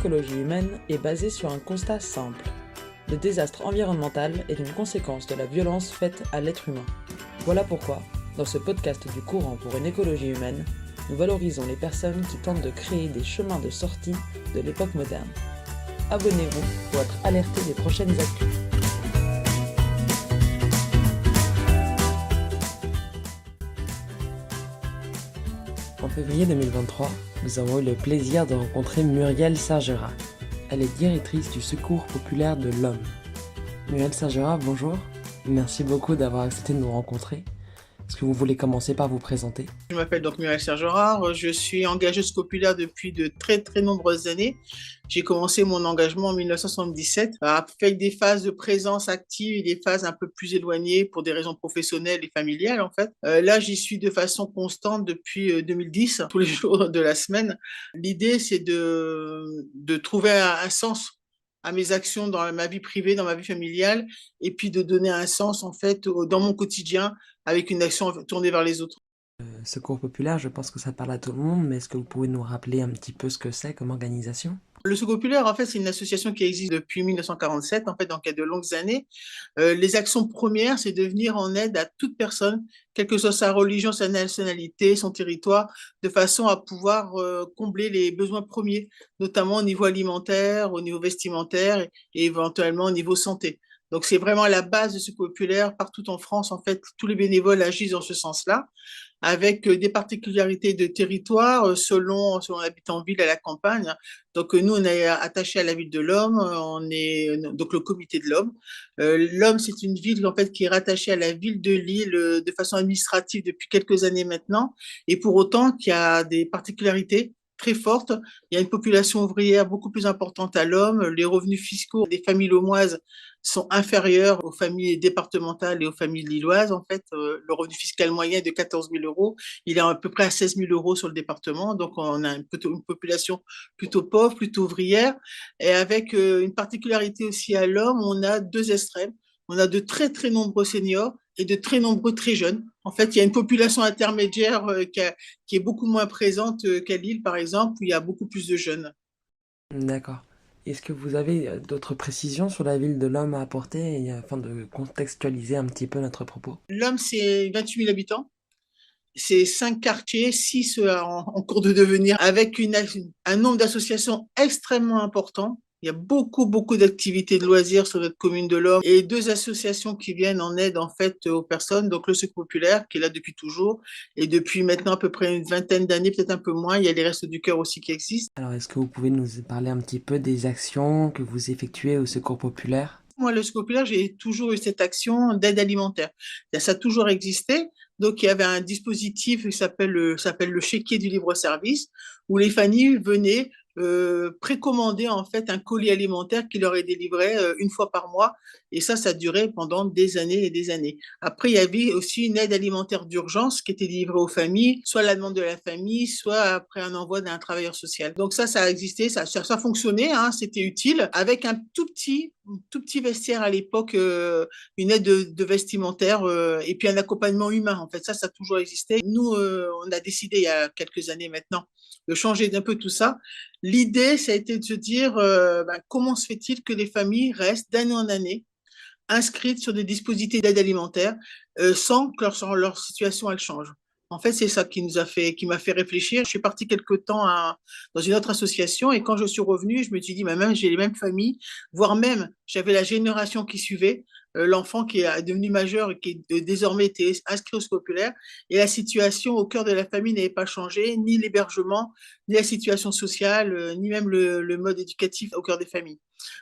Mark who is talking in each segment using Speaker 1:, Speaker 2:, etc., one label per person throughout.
Speaker 1: écologie humaine est basée sur un constat simple. Le désastre environnemental est une conséquence de la violence faite à l'être humain. Voilà pourquoi, dans ce podcast du courant pour une écologie humaine, nous valorisons les personnes qui tentent de créer des chemins de sortie de l'époque moderne. Abonnez-vous pour être alerté des prochaines actus. En février 2023, nous avons eu le plaisir de rencontrer Muriel Sergera. Elle est directrice du Secours populaire de l'Homme. Muriel Sergera, bonjour. Merci beaucoup d'avoir accepté de nous rencontrer. Est-ce que vous voulez commencer par vous présenter ?
Speaker 2: Je m'appelle donc Muriel Sergera, je suis engageuse populaire depuis de très nombreuses années. J'ai commencé mon engagement en 1977 avec des phases de présence active et des phases un peu plus éloignées pour des raisons professionnelles et familiales en fait. Là, j'y suis de façon constante depuis 2010, tous les jours de la semaine. L'idée, c'est de trouver un sens à mes actions dans ma vie privée, dans ma vie familiale, et puis de donner un sens en fait dans mon quotidien avec une action tournée vers les autres.
Speaker 1: Secours populaire, je pense que ça parle à tout le monde, mais est-ce que vous pouvez nous rappeler un petit peu ce que c'est comme organisation ?
Speaker 2: Le Secours populaire, en fait, c'est une association qui existe depuis 1947, en fait, donc il y a de longues années. Les actions premières, c'est de venir en aide à toute personne, quelle que soit sa religion, sa nationalité, son territoire, de façon à pouvoir combler les besoins premiers, notamment au niveau alimentaire, au niveau vestimentaire et éventuellement au niveau santé. Donc, c'est vraiment la base de Secours populaire. Partout en France, en fait, tous les bénévoles agissent dans ce sens-là, avec des particularités de territoire selon on habite en ville, à la campagne. Donc nous, on est attaché à la ville de l'Homme, on est donc le comité de l'Homme. L'Homme, c'est une ville en fait qui est rattachée à la ville de Lille de façon administrative depuis quelques années maintenant, et pour autant qu'il y a des particularités très fortes. Il y a une population ouvrière beaucoup plus importante à l'Homme. Les revenus fiscaux des familles laumoises sont inférieurs aux familles départementales et aux familles lilloises. En fait, le revenu fiscal moyen est de 14 000 euros. Il est à peu près à 16 000 euros sur le département. Donc, on a une population plutôt pauvre, plutôt ouvrière. Et avec une particularité aussi à l'Homme, on a deux extrêmes. On a de très nombreux seniors et de très nombreux très jeunes. En fait, il y a une population intermédiaire qui est beaucoup moins présente qu'à Lille, par exemple, où il y a beaucoup plus de jeunes.
Speaker 1: D'accord. Est-ce que vous avez d'autres précisions sur la ville de l'Homme à apporter afin de contextualiser un petit peu notre propos ?
Speaker 2: L'Homme, c'est 28 000 habitants. C'est 5 quartiers, 6 en cours de devenir, avec un nombre d'associations extrêmement important. Il y a beaucoup d'activités de loisirs sur notre commune de l'Homme et 2 associations qui viennent en aide en fait aux personnes. Donc le Secours populaire qui est là depuis toujours et depuis maintenant à peu près une vingtaine d'années, peut-être un peu moins. Il y a les Restos du Cœur aussi qui existent.
Speaker 1: Alors, est-ce que vous pouvez nous parler un petit peu des actions que vous effectuez au Secours populaire ?
Speaker 2: Moi, le Secours populaire, j'ai toujours eu cette action d'aide alimentaire. Ça a toujours existé. Donc, il y avait un dispositif qui s'appelle le chéquier du libre-service, où les familles venaient précommander en fait un colis alimentaire qui leur est délivré une fois par mois. Et ça durait pendant des années et des années. Après, il y avait aussi une aide alimentaire d'urgence qui était livrée aux familles, soit à la demande de la famille, soit après un envoi d'un travailleur social. Donc ça a existé, ça fonctionnait, hein, c'était utile, avec un tout petit vestiaire à l'époque, une aide de vestimentaire et puis un accompagnement humain. En fait, ça a toujours existé. Nous, on a décidé il y a quelques années maintenant de changer d'un peu tout ça. L'idée, ça a été de se dire comment se fait-il que les familles restent d'année en année inscrites sur des dispositifs d'aide alimentaire sans que leur situation elle change. En fait, c'est ça qui m'a fait réfléchir. Je suis partie quelque temps dans une autre association et quand je suis revenue, je me suis dit, même j'ai les mêmes familles, voire même j'avais la génération qui suivait, l'enfant qui est devenu majeur et qui désormais était inscrit au Secours populaire, et la situation au cœur de la famille n'avait pas changé, ni l'hébergement, ni la situation sociale, ni même le mode éducatif au cœur des familles.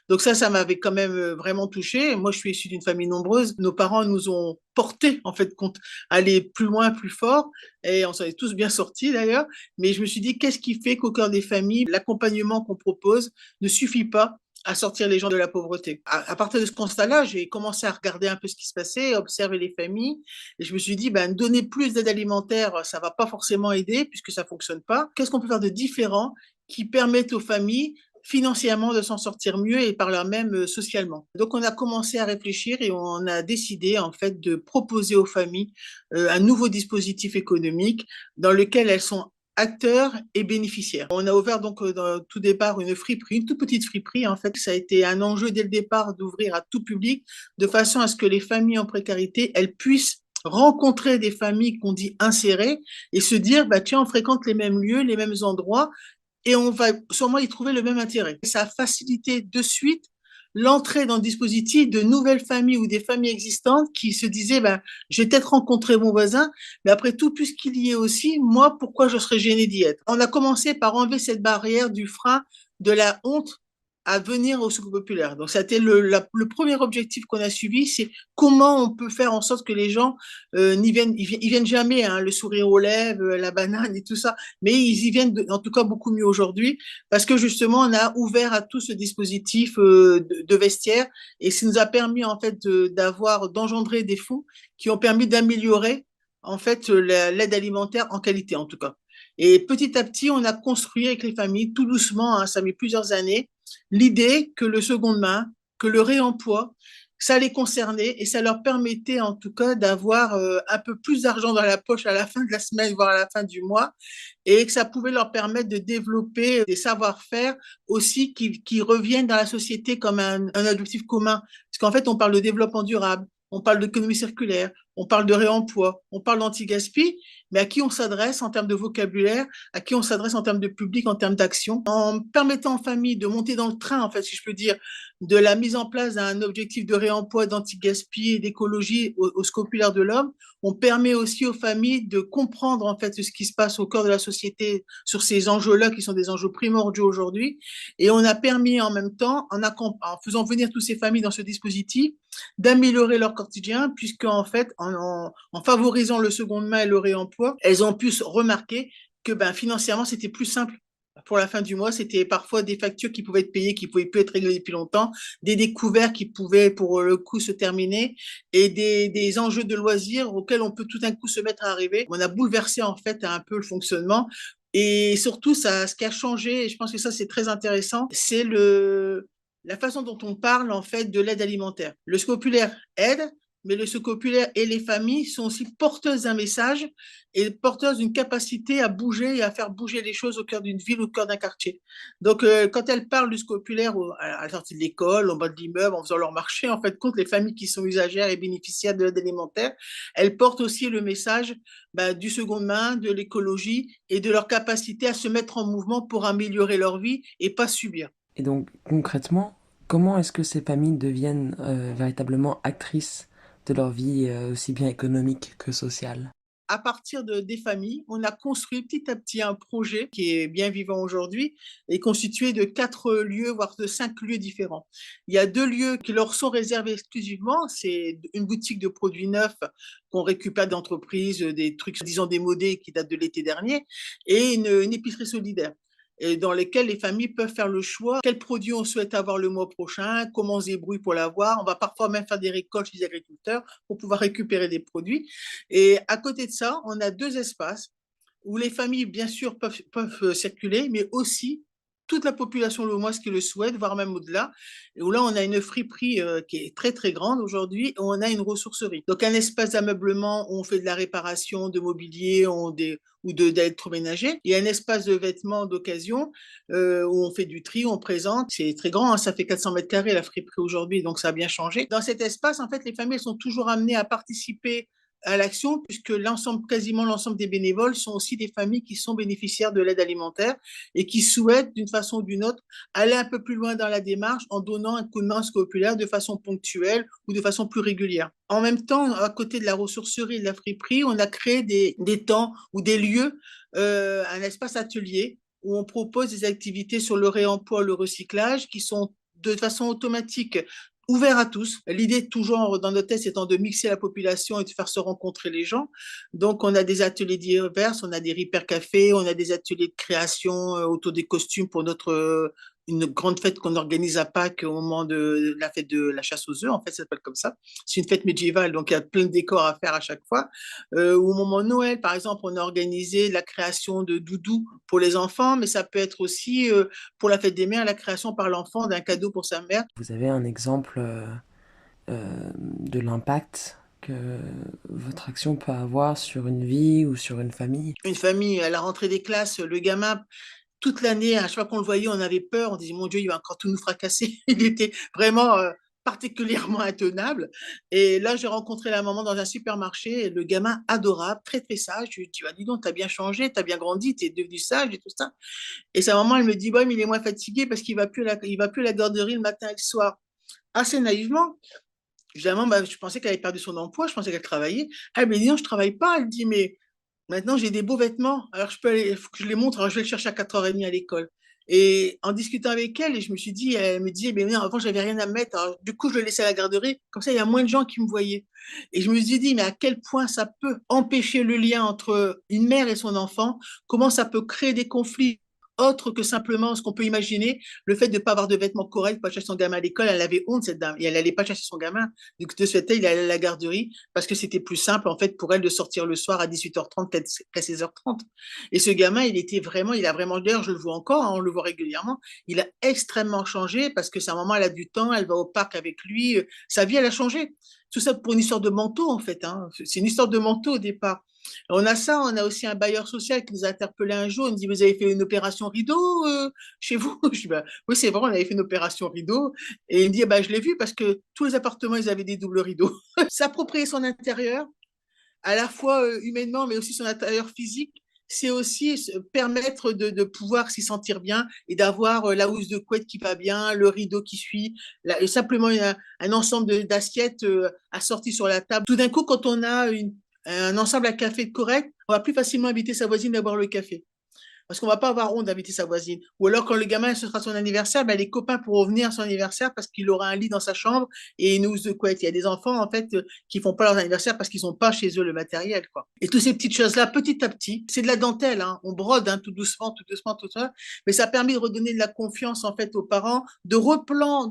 Speaker 2: Donc ça m'avait quand même vraiment touchée. Moi, je suis issue d'une famille nombreuse. Nos parents nous ont portés, en fait, contre aller plus loin, plus fort. Et on s'en est tous bien sortis, d'ailleurs. Mais je me suis dit, qu'est-ce qui fait qu'au cœur des familles, l'accompagnement qu'on propose ne suffit pas à sortir les gens de la pauvreté. À partir de ce constat-là, j'ai commencé à regarder un peu ce qui se passait, à observer les familles, et je me suis dit, donner plus d'aide alimentaire, ça va pas forcément aider, puisque ça fonctionne pas. Qu'est-ce qu'on peut faire de différent qui permette aux familles financièrement de s'en sortir mieux et par là même socialement. Donc on a commencé à réfléchir et on a décidé en fait de proposer aux familles un nouveau dispositif économique dans lequel elles sont acteurs et bénéficiaires. On a ouvert donc dans tout départ une friperie, une toute petite friperie en fait. Ça a été un enjeu dès le départ d'ouvrir à tout public de façon à ce que les familles en précarité, elles puissent rencontrer des familles qu'on dit insérées et se dire, bah tiens, on fréquente les mêmes lieux, les mêmes endroits et on va sûrement y trouver le même intérêt. Ça a facilité de suite l'entrée dans le dispositif de nouvelles familles ou des familles existantes qui se disaient, ben, je vais peut-être rencontrer mon voisin, mais après tout, puisqu'il y est aussi, moi, pourquoi je serais gênée d'y être? On a commencé par enlever cette barrière du frein de la honte à venir au secours populaire. Donc, c'était le premier objectif qu'on a suivi, c'est comment on peut faire en sorte que les gens n'y viennent, ils viennent jamais, hein, le sourire aux lèvres, la banane et tout ça, mais ils y viennent en tout cas beaucoup mieux aujourd'hui parce que justement, on a ouvert à tout ce dispositif de vestiaire et ça nous a permis en fait d'engendrer des fonds qui ont permis d'améliorer en fait l'aide alimentaire en qualité en tout cas. Et petit à petit, on a construit avec les familles, tout doucement, hein, ça a mis plusieurs années, l'idée que le seconde main, que le réemploi, ça les concernait et ça leur permettait en tout cas d'avoir un peu plus d'argent dans la poche à la fin de la semaine, voire à la fin du mois, et que ça pouvait leur permettre de développer des savoir-faire aussi qui reviennent dans la société comme un objectif commun. Parce qu'en fait, on parle de développement durable, on parle d'économie circulaire, on parle de réemploi, on parle d'anti-gaspi, mais à qui on s'adresse en termes de vocabulaire, à qui on s'adresse en termes de public, en termes d'action, en permettant aux familles de monter dans le train, en fait, si je peux dire, de la mise en place d'un objectif de réemploi, d'anti-gaspi et d'écologie au scopulaire de l'homme. On permet aussi aux familles de comprendre en fait ce qui se passe au cœur de la société sur ces enjeux-là qui sont des enjeux primordiaux aujourd'hui. Et on a permis en même temps, en faisant venir toutes ces familles dans ce dispositif, d'améliorer leur quotidien, puisque en fait, en favorisant le seconde main et le réemploi, elles ont pu remarquer que ben, financièrement, c'était plus simple pour la fin du mois, c'était parfois des factures qui pouvaient être payées, qui pouvaient plus être réglées depuis longtemps, des découvertes qui pouvaient pour le coup se terminer et des enjeux de loisirs auxquels on peut tout d'un coup se mettre à arriver. On a bouleversé en fait un peu le fonctionnement et surtout ça, ce qui a changé, et je pense que ça c'est très intéressant, c'est la façon dont on parle en fait de l'aide alimentaire. Le scopulaire aide, mais le scopulaire et les familles sont aussi porteuses d'un message et porteuses d'une capacité à bouger et à faire bouger les choses au cœur d'une ville ou au cœur d'un quartier. Donc, quand elles parlent du scopulaire à la sortie de l'école, en bas de l'immeuble, en faisant leur marché, en fait, contre les familles qui sont usagères et bénéficiaires de l'aide alimentaire, elles portent aussi le message bah, du seconde main, de l'écologie et de leur capacité à se mettre en mouvement pour améliorer leur vie et pas subir.
Speaker 1: Et donc, concrètement, comment est-ce que ces familles deviennent véritablement actrices de leur vie, aussi bien économique que sociale?
Speaker 2: À partir des familles, on a construit petit à petit un projet qui est bien vivant aujourd'hui et constitué de 4 lieux, voire de 5 lieux différents. Il y a 2 lieux qui leur sont réservés exclusivement. C'est une boutique de produits neufs qu'on récupère d'entreprises, des trucs, disons, démodés qui datent de l'été dernier, et une épicerie solidaire et dans lesquels les familles peuvent faire le choix quels produits on souhaite avoir le mois prochain, comment on se débrouille pour l'avoir. On va parfois même faire des récoltes chez les agriculteurs pour pouvoir récupérer des produits. Et à côté de ça, on a 2 espaces où les familles, bien sûr, peuvent circuler, mais aussi toute la population lomoise qui le souhaite, voire même au-delà. Et où là, on a une friperie qui est très, très grande aujourd'hui, et on a une ressourcerie. Donc, un espace d'ameublement où on fait de la réparation de mobilier ou d'électroménager. Il y a un espace de vêtements d'occasion où on fait du tri, on présente. C'est très grand, hein, ça fait 400 mètres carrés la friperie aujourd'hui, donc ça a bien changé. Dans cet espace, en fait, les familles sont toujours amenées à participer à l'action, puisque quasiment l'ensemble des bénévoles sont aussi des familles qui sont bénéficiaires de l'aide alimentaire et qui souhaitent, d'une façon ou d'une autre, aller un peu plus loin dans la démarche en donnant un coup de main scopulaire de façon ponctuelle ou de façon plus régulière. En même temps, à côté de la ressourcerie et de la friperie, on a créé des temps ou des lieux, un espace atelier où on propose des activités sur le réemploi, le recyclage, qui sont de façon automatique ouvert à tous. L'idée, toujours dans notre test, étant de mixer la population et de faire se rencontrer les gens. Donc, on a des ateliers divers, on a des repair cafés, on a des ateliers de création autour des costumes pour une grande fête qu'on organise à Pâques au moment de la fête de la chasse aux œufs, en fait, ça s'appelle comme ça. C'est une fête médiévale, donc il y a plein de décors à faire à chaque fois. Au moment de Noël, par exemple, on a organisé la création de doudous pour les enfants, mais ça peut être aussi pour la fête des mères, la création par l'enfant d'un cadeau pour sa mère.
Speaker 1: Vous avez un exemple de l'impact que votre action peut avoir sur une vie ou sur une famille?
Speaker 2: Une famille, à la rentrée des classes, le gamin, toute l'année, à chaque fois qu'on le voyait, on avait peur. On disait, mon Dieu, il va encore tout nous fracasser. Il était vraiment particulièrement intenable. Et là, j'ai rencontré la maman dans un supermarché, et le gamin adorable, très, très sage. Je lui dis, dis donc, t'as bien changé, t'as bien grandi, t'es devenu sage et tout ça. Et sa maman, elle me dit, ouais, mais il est moins fatigué parce qu'il il va plus à la garderie le matin et le soir. Assez naïvement. Évidemment, bah, je pensais qu'elle avait perdu son emploi, je pensais qu'elle travaillait. Elle me dit, non, je travaille pas. Elle dit, mais maintenant, j'ai des beaux vêtements. Alors, je peux aller, il faut que je les montre. Alors, je vais le chercher à 4h30 à l'école. Et en discutant avec elle, je me suis dit, elle me disait, mais non, avant, j'avais rien à me mettre. Alors, du coup, je le laissais à la garderie. Comme ça, il y a moins de gens qui me voyaient. Et je me suis dit, mais à quel point ça peut empêcher le lien entre une mère et son enfant? Comment ça peut créer des conflits autres que simplement ce qu'on peut imaginer, le fait de ne pas avoir de vêtements corrects, pas chercher son gamin à l'école, elle avait honte, cette dame, et elle n'allait pas chercher son gamin. Donc, de ce fait, il allait à la garderie parce que c'était plus simple, en fait, pour elle de sortir le soir à 18h30 qu'à 16h30. Et ce gamin, il a vraiment, d'ailleurs, je le vois encore, hein, on le voit régulièrement, il a extrêmement changé parce que sa maman, elle a du temps, elle va au parc avec lui, sa vie, elle a changé. Tout ça pour une histoire de manteau, en fait, hein. C'est une histoire de manteau au départ. On a ça, on a aussi un bailleur social qui nous a interpellé un jour, il nous dit, vous avez fait une opération rideau chez vous? Je dis, bah, oui, c'est vrai, on avait fait une opération rideau. Et il me dit, bah, je l'ai vu parce que tous les appartements, ils avaient des doubles rideaux. S'approprier son intérieur, à la fois humainement, mais aussi son intérieur physique, c'est aussi permettre de pouvoir s'y sentir bien et d'avoir la housse de couette qui va bien, le rideau qui suit, et simplement un ensemble d'assiettes assorties sur la table. Tout d'un coup, quand on a un ensemble à café correct, on va plus facilement inviter sa voisine à boire le café. Parce qu'on va pas avoir honte d'inviter sa voisine. Ou alors, quand le gamin, ce sera son anniversaire, ben, les copains pourront venir à son anniversaire parce qu'il aura un lit dans sa chambre et une housse de couette. Il y a des enfants, en fait, qui font pas leur anniversaire parce qu'ils ont pas chez eux le matériel, quoi. Et toutes ces petites choses-là, petit à petit, c'est de la dentelle, hein. On brode, hein, tout doucement, tout doucement, tout ça. Mais ça permet de redonner de la confiance, en fait, aux parents, de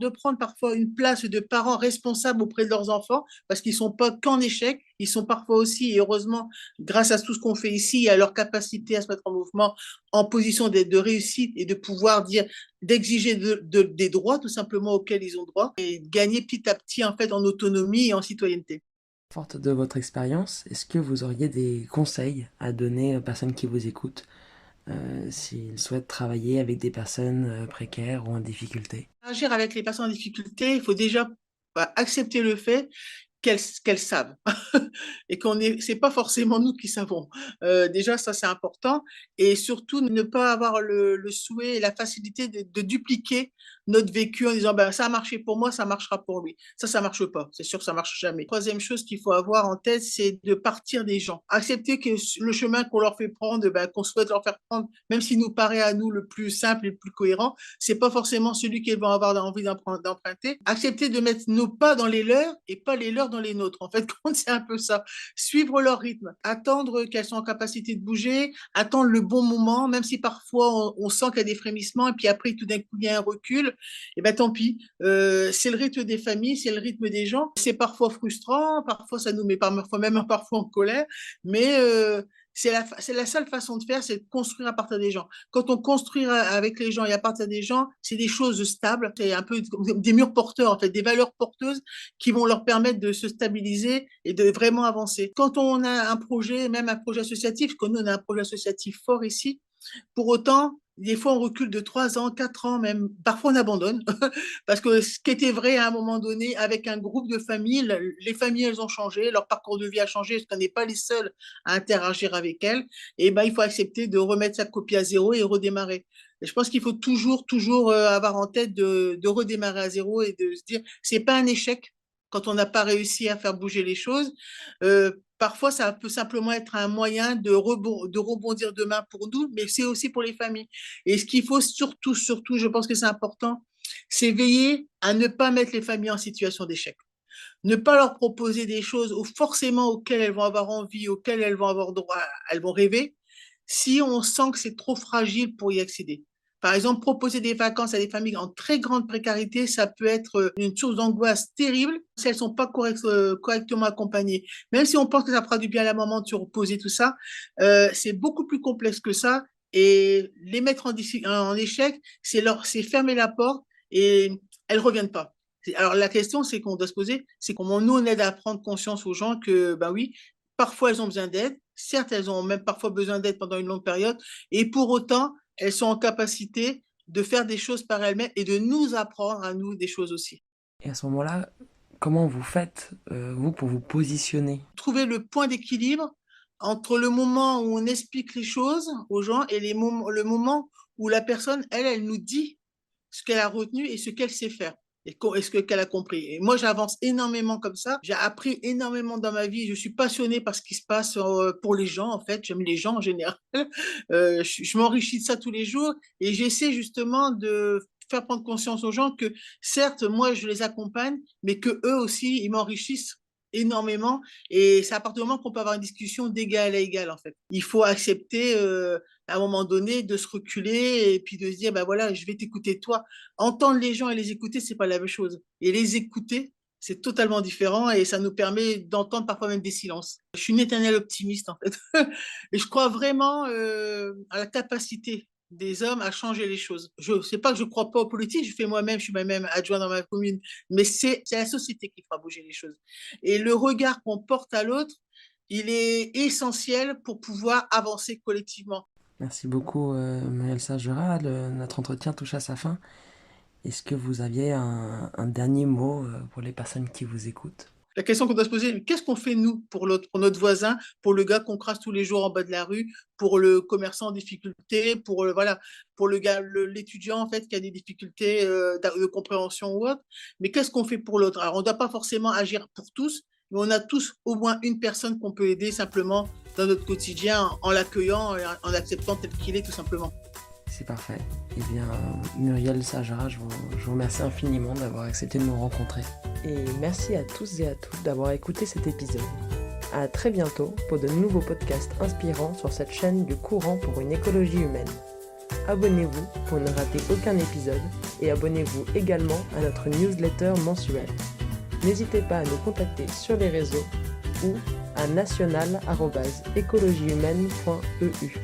Speaker 2: prendre parfois une place de parents responsables auprès de leurs enfants parce qu'ils sont pas qu'en échec. Ils sont parfois aussi, et heureusement, grâce à tout ce qu'on fait ici et à leur capacité à se mettre en mouvement, en position de réussite et de pouvoir dire, d'exiger des droits tout simplement auxquels ils ont droit et de gagner petit à petit en fait en autonomie et en citoyenneté.
Speaker 1: Forte de votre expérience, est-ce que vous auriez des conseils à donner aux personnes qui vous écoutent s'ils souhaitent travailler avec des personnes précaires ou en difficulté?
Speaker 2: Agir avec les personnes en difficulté, il faut déjà accepter le fait qu'elles savent et c'est pas forcément nous qui savons. Déjà, ça c'est important et surtout ne pas avoir le souhait et la facilité de dupliquer notre vécu en disant ben, ça a marché pour moi, ça marchera pour lui. Ça marche pas. C'est sûr que ça marche jamais. Troisième chose qu'il faut avoir en tête, c'est de partir des gens. Accepter que le chemin qu'on leur fait prendre, ben, qu'on souhaite leur faire prendre, même s'il nous paraît à nous le plus simple et le plus cohérent, c'est pas forcément celui qu'ils vont avoir envie d'emprunter. Accepter de mettre nos pas dans les leurs et pas les leurs dans les nôtres. En fait, c'est un peu ça. Suivre leur rythme, attendre qu'elles sont en capacité de bouger, attendre le bon moment, même si parfois on sent qu'il y a des frémissements et puis après tout d'un coup il y a un recul, et ben tant pis. C'est le rythme des familles, c'est le rythme des gens. C'est parfois frustrant, parfois ça nous met parfois en colère, mais c'est la seule façon de faire, c'est de construire à partir des gens. Quand on construit avec les gens et à partir des gens, c'est des choses stables, c'est un peu des murs porteurs, en fait, des valeurs porteuses qui vont leur permettre de se stabiliser et de vraiment avancer. Quand on a un projet, même un projet associatif, quand nous on a un projet associatif fort ici, pour autant, des fois, on recule de 3 ans, 4 ans, même parfois on abandonne, parce que ce qui était vrai à un moment donné, avec un groupe de familles, les familles, elles ont changé, leur parcours de vie a changé, parce qu'on n'est pas les seuls à interagir avec elles, et ben, il faut accepter de remettre sa copie à zéro et redémarrer. Et je pense qu'il faut toujours avoir en tête de redémarrer à zéro et de se dire, c'est pas un échec quand on n'a pas réussi à faire bouger les choses. Parfois, ça peut simplement être un moyen de rebondir demain pour nous, mais c'est aussi pour les familles. Et ce qu'il faut surtout, je pense que c'est important, c'est veiller à ne pas mettre les familles en situation d'échec. Ne pas leur proposer des choses forcément auxquelles elles vont avoir envie, auxquelles elles vont avoir droit, elles vont rêver, si on sent que c'est trop fragile pour y accéder. Par exemple, proposer des vacances à des familles en très grande précarité, ça peut être une source d'angoisse terrible si elles ne sont pas correctement accompagnées. Même si on pense que ça fera du bien à la maman de se reposer, tout ça, c'est beaucoup plus complexe que ça. Et les mettre en échec, c'est fermer la porte et elles ne reviennent pas. Alors la question, c'est qu'on doit se poser, c'est comment nous on aide à prendre conscience aux gens que, ben oui, parfois elles ont besoin d'aide, certes elles ont même parfois besoin d'aide pendant une longue période, et pour autant, elles sont en capacité de faire des choses par elles-mêmes et de nous apprendre à nous des choses aussi.
Speaker 1: Et à ce moment-là, comment vous faites, vous, pour vous positionner?
Speaker 2: Trouver le point d'équilibre entre le moment où on explique les choses aux gens et le moment où la personne, elle nous dit ce qu'elle a retenu et ce qu'elle sait faire et ce qu'elle a compris. Et moi, j'avance énormément comme ça. J'ai appris énormément dans ma vie. Je suis passionnée par ce qui se passe pour les gens, en fait. J'aime les gens en général. Je m'enrichis de ça tous les jours et j'essaie justement de faire prendre conscience aux gens que certes, moi, je les accompagne, mais que eux aussi, ils m'enrichissent énormément et c'est à partir du moment qu'on peut avoir une discussion d'égal à égal en fait. Il faut accepter à un moment donné de se reculer et puis de se dire ben voilà, je vais t'écouter toi. Entendre les gens et les écouter, c'est pas la même chose. Et les écouter, c'est totalement différent et ça nous permet d'entendre parfois même des silences. Je suis une éternelle optimiste en fait. Et je crois vraiment à la capacité des hommes à changer les choses. Je sais pas que je crois pas aux politiques, je fais moi-même, je suis moi-même adjoint dans ma commune, mais c'est la société qui fera bouger les choses. Et le regard qu'on porte à l'autre, il est essentiel pour pouvoir avancer collectivement.
Speaker 1: Merci beaucoup, Muriel Sajera. Notre entretien touche à sa fin. Est-ce que vous aviez un dernier mot pour les personnes qui vous écoutent?
Speaker 2: La question qu'on doit se poser, qu'est-ce qu'on fait nous pour l'autre, pour notre voisin, pour le gars qu'on crasse tous les jours en bas de la rue, pour le commerçant en difficulté, pour voilà, pour le gars, l'étudiant en fait qui a des difficultés de compréhension ou autre. Mais qu'est-ce qu'on fait pour l'autre? Alors on ne doit pas forcément agir pour tous, mais on a tous au moins une personne qu'on peut aider simplement dans notre quotidien en l'accueillant, en acceptant tel qu'il est tout simplement.
Speaker 1: C'est parfait. Eh bien, Muriel Sajera, je vous remercie infiniment d'avoir accepté de nous rencontrer. Et merci à tous et à toutes d'avoir écouté cet épisode. À très bientôt pour de nouveaux podcasts inspirants sur cette chaîne du courant pour une écologie humaine. Abonnez-vous pour ne rater aucun épisode et abonnez-vous également à notre newsletter mensuelle. N'hésitez pas à nous contacter sur les réseaux ou à national@écologiehumaine.eu.